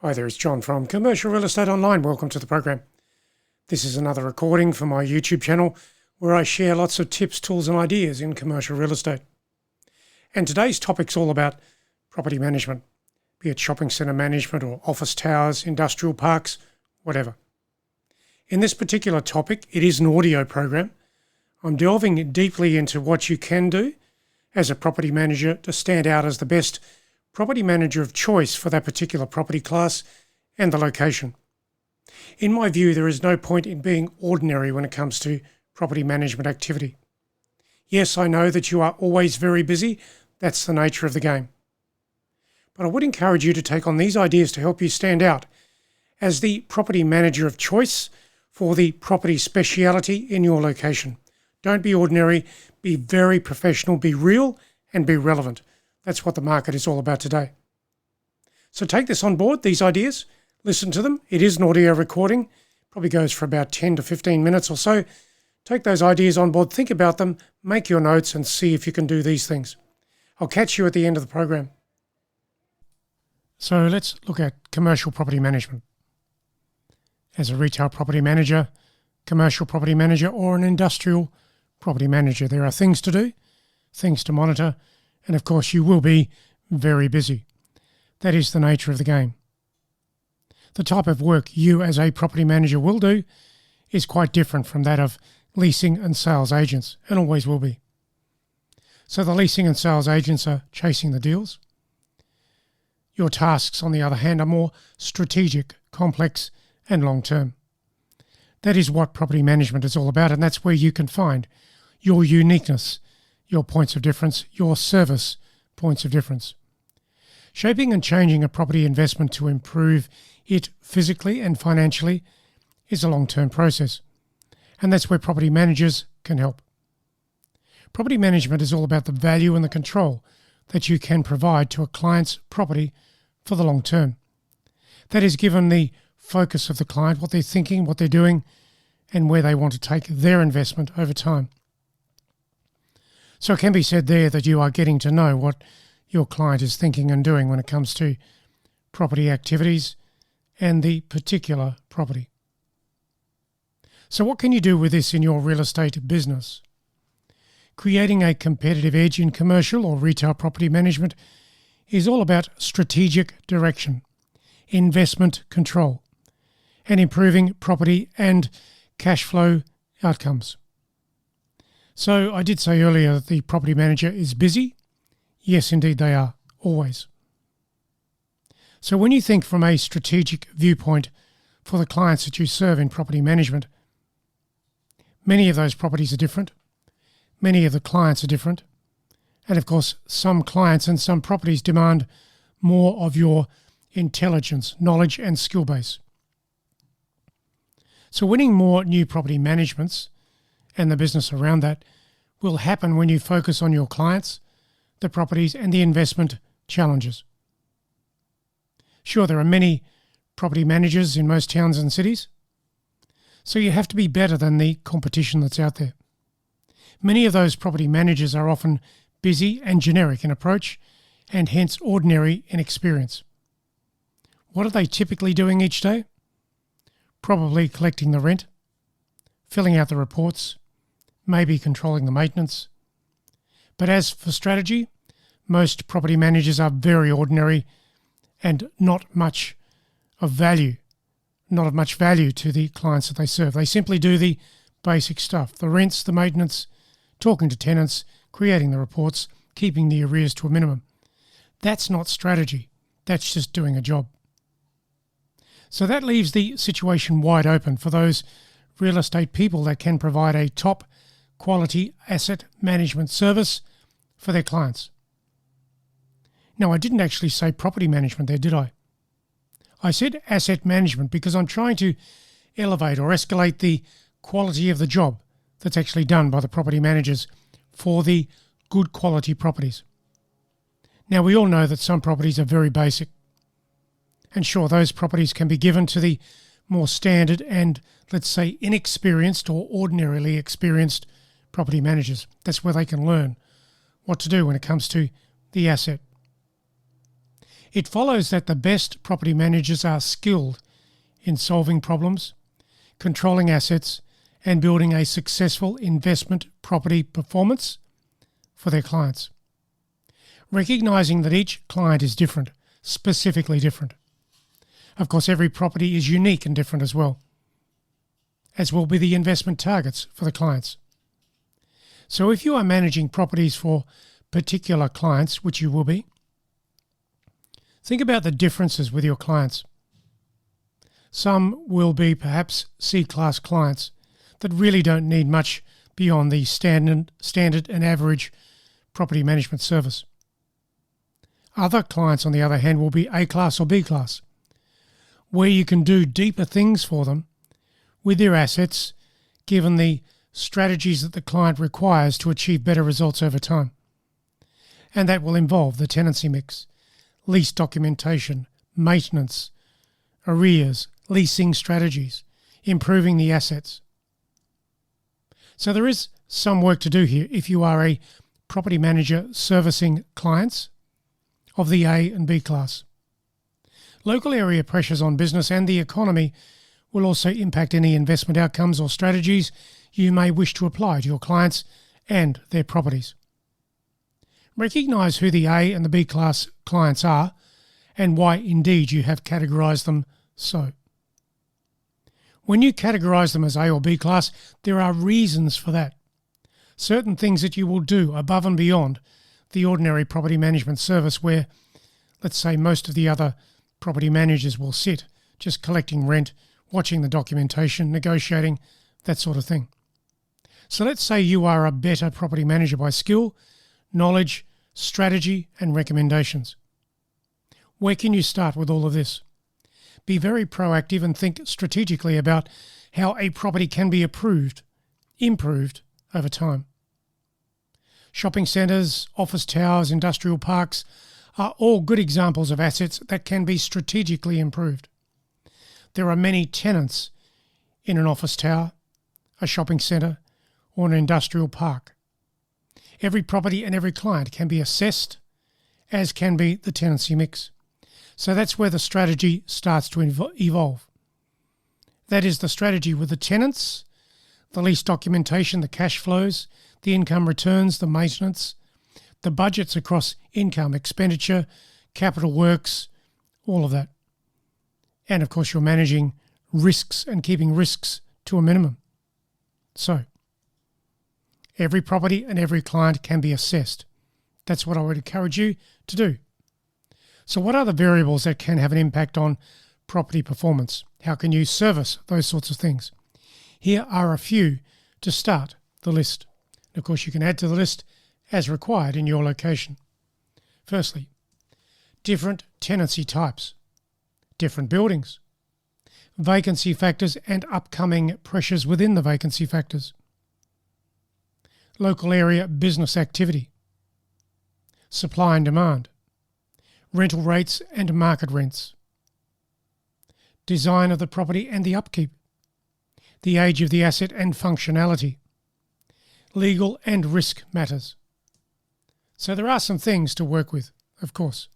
Hi there, it's John from Commercial Real Estate Online. Welcome to the program. This is another recording for my YouTube channel where I share lots of tips, tools and ideas in commercial real estate. And today's topic's all about property management, be it shopping centre management or office towers, industrial parks, whatever. In this particular topic, it is an audio program. I'm delving deeply into what you can do as a property manager to stand out as the best property manager of choice for that particular property class and the location. In my view, there is no point in being ordinary when it comes to property management activity. Yes, I know that you are always very busy. That's the nature of the game. But I would encourage you to take on these ideas to help you stand out as the property manager of choice for the property speciality in your location. Don't be ordinary, be very professional, be real and be relevant. That's what the market is all about today. So take this on board, these ideas, listen to them. It is an audio recording, probably goes for about 10 to 15 minutes or so. Take those ideas on board, think about them, make your notes and see if you can do these things. I'll catch you at the end of the program. So let's look at commercial property management. As a retail property manager, commercial property manager or an industrial property manager, there are things to do, things to monitor, and of course you will be very busy. That is the nature of the game. The type of work you as a property manager will do is quite different from that of leasing and sales agents, and always will be. So the leasing and sales agents are chasing the deals. Your tasks, on the other hand, are more strategic, complex, and long-term. That is what property management is all about, and that's where you can find your uniqueness, your points of difference, your service points of difference. Shaping and changing a property investment to improve it physically and financially is a long-term process, and that's where property managers can help. Property management is all about the value and the control that you can provide to a client's property for the long term. That is given the focus of the client, what they're thinking, what they're doing, and where they want to take their investment over time. So it can be said there that you are getting to know what your client is thinking and doing when it comes to property activities and the particular property. So what can you do with this in your real estate business? Creating a competitive edge in commercial or retail property management is all about strategic direction, investment control, and improving property and cash flow outcomes. So I did say earlier that the property manager is busy. Yes, indeed they are, always. So when you think from a strategic viewpoint for the clients that you serve in property management, many of those properties are different. Many of the clients are different. And of course, some clients and some properties demand more of your intelligence, knowledge and skill base. So winning more new property managements and the business around that will happen when you focus on your clients, the properties and the investment challenges. Sure, there are many property managers in most towns and cities, so you have to be better than the competition that's out there. Many of those property managers are often busy and generic in approach and hence ordinary in experience. What are they typically doing each day? Probably collecting the rent, filling out the reports, maybe controlling the maintenance. But as for strategy, most property managers are very ordinary and not of much value to the clients that they serve. They simply do the basic stuff, the rents, the maintenance, talking to tenants, creating the reports, keeping the arrears to a minimum. That's not strategy. That's just doing a job. So that leaves the situation wide open for those real estate people that can provide a top quality asset management service for their clients. Now, I didn't actually say property management there, did I? I said asset management because I'm trying to elevate or escalate the quality of the job that's actually done by the property managers for the good quality properties. Now, we all know that some properties are very basic. And sure, those properties can be given to the more standard and, let's say, inexperienced or ordinarily experienced property managers. That's where they can learn what to do when it comes to the asset. It follows that the best property managers are skilled in solving problems, controlling assets, and building a successful investment property performance for their clients. Recognizing that each client is different, specifically different. Of course, every property is unique and different as well, as will be the investment targets for the clients. So if you are managing properties for particular clients, which you will be, think about the differences with your clients. Some will be perhaps C-class clients that really don't need much beyond the standard and average property management service. Other clients, on the other hand, will be A-class or B-class, where you can do deeper things for them with their assets, given the strategies that the client requires to achieve better results over time. And that will involve the tenancy mix, lease documentation, maintenance, arrears, leasing strategies, improving the assets. So there is some work to do here if you are a property manager servicing clients of the A and B class. Local area pressures on business and the economy will also impact any investment outcomes or strategies you may wish to apply to your clients and their properties. Recognise who the A and the B class clients are and why indeed you have categorised them so. When you categorise them as A or B class, there are reasons for that. Certain things that you will do above and beyond the ordinary property management service where, let's say, most of the other property managers will sit, just collecting rent, watching the documentation, negotiating, that sort of thing. So let's say you are a better property manager by skill, knowledge, strategy, and recommendations. Where can you start with all of this? Be very proactive and think strategically about how a property can be improved over time. Shopping centres, office towers, industrial parks are all good examples of assets that can be strategically improved. There are many tenants in an office tower, a shopping centre, or an industrial park. Every property and every client can be assessed, as can be the tenancy mix. So that's where the strategy starts to evolve. That is the strategy with the tenants, the lease documentation, the cash flows, the income returns, the maintenance, the budgets across income, expenditure, capital works, all of that. And of course, you're managing risks and keeping risks to a minimum. So, every property and every client can be assessed. That's what I would encourage you to do. So what are the variables that can have an impact on property performance? How can you service those sorts of things? Here are a few to start the list. And of course, you can add to the list as required in your location. Firstly, different tenancy types, different buildings, vacancy factors and upcoming pressures within the vacancy factors, local area business activity, supply and demand, rental rates and market rents, design of the property and the upkeep, the age of the asset and functionality, legal and risk matters. So there are some things to work with, of course.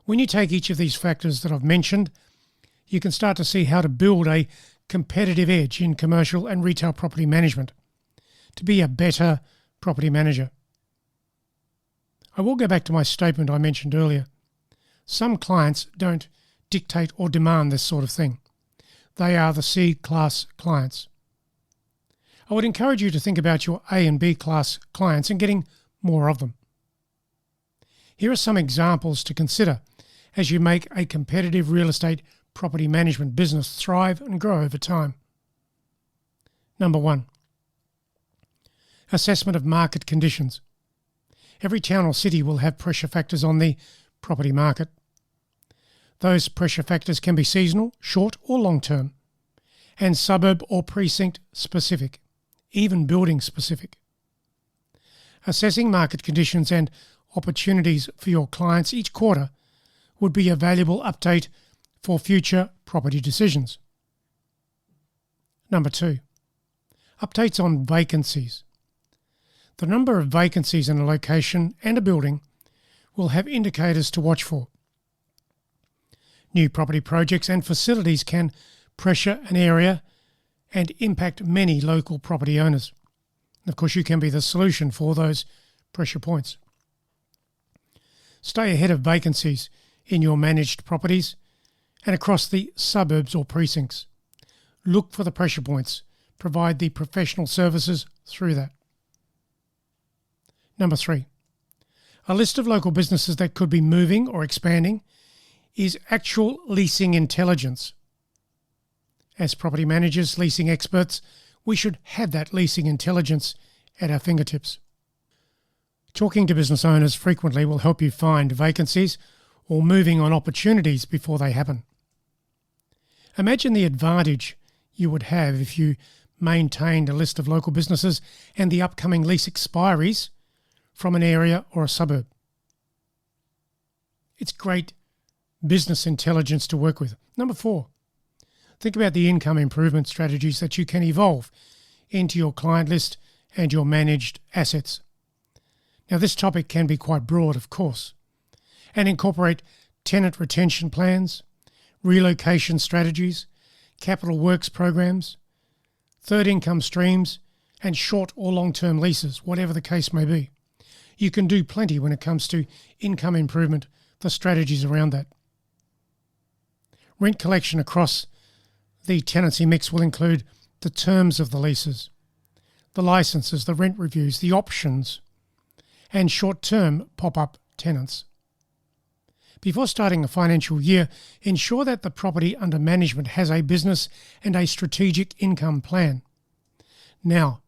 When you take each of these factors that I've mentioned, you can start to see how to build a competitive edge in commercial and retail property management to be a better property manager. I will go back to my statement I mentioned earlier. Some clients don't dictate or demand this sort of thing. They are the C-class clients. I would encourage you to think about your A and B class clients and getting more of them. Here are some examples to consider as you make a competitive real estate property management business thrive and grow over time. Number 1, assessment of market conditions. Every town or city will have pressure factors on the property market. Those pressure factors can be seasonal, short or long term, and suburb or precinct specific, even building specific. Assessing market conditions and opportunities for your clients each quarter would be a valuable update for future property decisions. Number 2, updates on vacancies. The number of vacancies in a location and a building will have indicators to watch for. New property projects and facilities can pressure an area and impact many local property owners. Of course, you can be the solution for those pressure points. Stay ahead of vacancies in your managed properties and across the suburbs or precincts. Look for the pressure points. Provide the professional services through that. Number 3, a list of local businesses that could be moving or expanding is actual leasing intelligence. As property managers, leasing experts, we should have that leasing intelligence at our fingertips. Talking to business owners frequently will help you find vacancies or moving on opportunities before they happen. Imagine the advantage you would have if you maintained a list of local businesses and the upcoming lease expiries from an area or a suburb. It's great business intelligence to work with. Number 4, think about the income improvement strategies that you can evolve into your client list and your managed assets. Now, this topic can be quite broad, of course, and incorporate tenant retention plans, relocation strategies, capital works programs, third income streams, and short or long-term leases, whatever the case may be. You can do plenty when it comes to income improvement, the strategies around that. Rent collection across the tenancy mix will include the terms of the leases, the licenses, the rent reviews, the options, and short-term pop-up tenants. Before starting a financial year, ensure that the property under management has a business and a strategic income plan. Now,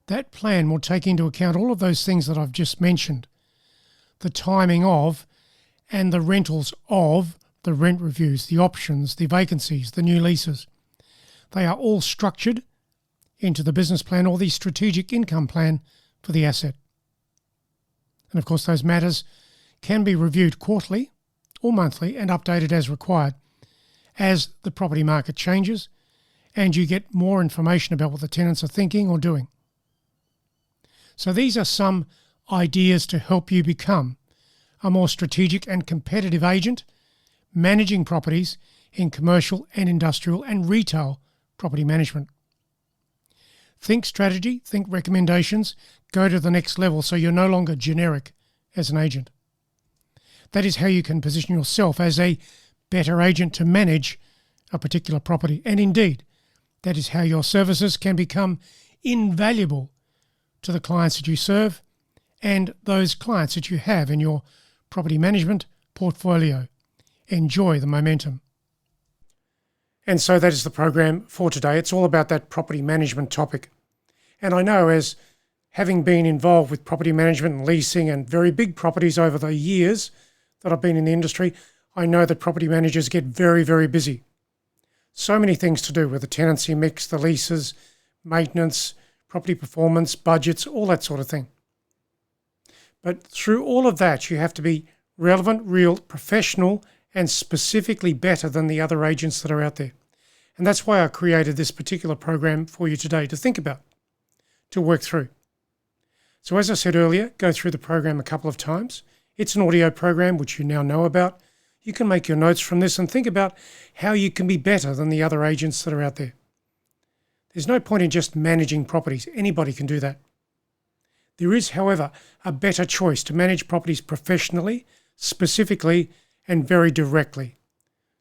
that plan will take into account all of those things that I've just mentioned, the timing of and the rentals of the rent reviews, the options, the vacancies, the new leases. They are all structured into the business plan or the strategic income plan for the asset. And of course, those matters can be reviewed quarterly or monthly and updated as required as the property market changes and you get more information about what the tenants are thinking or doing. So these are some ideas to help you become a more strategic and competitive agent managing properties in commercial and industrial and retail property management. Think strategy, think recommendations, go to the next level so you're no longer generic as an agent. That is how you can position yourself as a better agent to manage a particular property. And indeed, that is how your services can become invaluable to the clients that you serve and those clients that you have in your property management portfolio. Enjoy the momentum. And so that is the program for today. It's all about that property management topic. And I know, as having been involved with property management and leasing and very big properties over the years that I've been in the industry, I know that property managers get very, very busy. So many things to do with the tenancy mix, the leases, maintenance, property performance, budgets, all that sort of thing. But through all of that, you have to be relevant, real, professional, and specifically better than the other agents that are out there. And that's why I created this particular program for you today to think about, to work through. So as I said earlier, go through the program a couple of times. It's an audio program, which you now know about. You can make your notes from this and think about how you can be better than the other agents that are out there. There's no point in just managing properties. Anybody can do that. There is, however, a better choice to manage properties professionally, specifically, and very directly,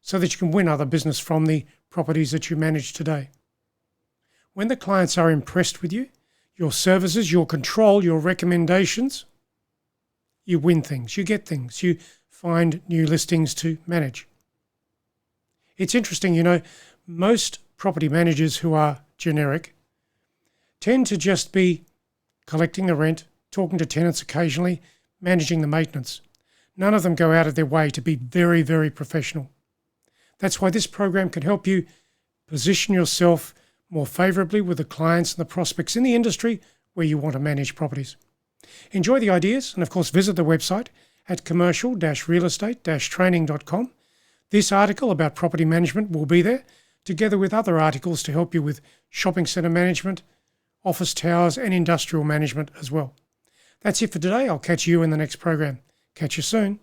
so that you can win other business from the properties that you manage today. When the clients are impressed with you, your services, your control, your recommendations, you win things, you get things, you find new listings to manage. It's interesting, most property managers who are generic tend to just be collecting the rent, talking to tenants occasionally, managing the maintenance. None of them go out of their way to be very, very professional. That's why this program can help you position yourself more favourably with the clients and the prospects in the industry where you want to manage properties. Enjoy the ideas and, of course, visit the website at commercial-realestate-training.com. This article about property management will be there, together with other articles to help you with shopping centre management, office towers and industrial management as well. That's it for today. I'll catch you in the next program. Catch you soon.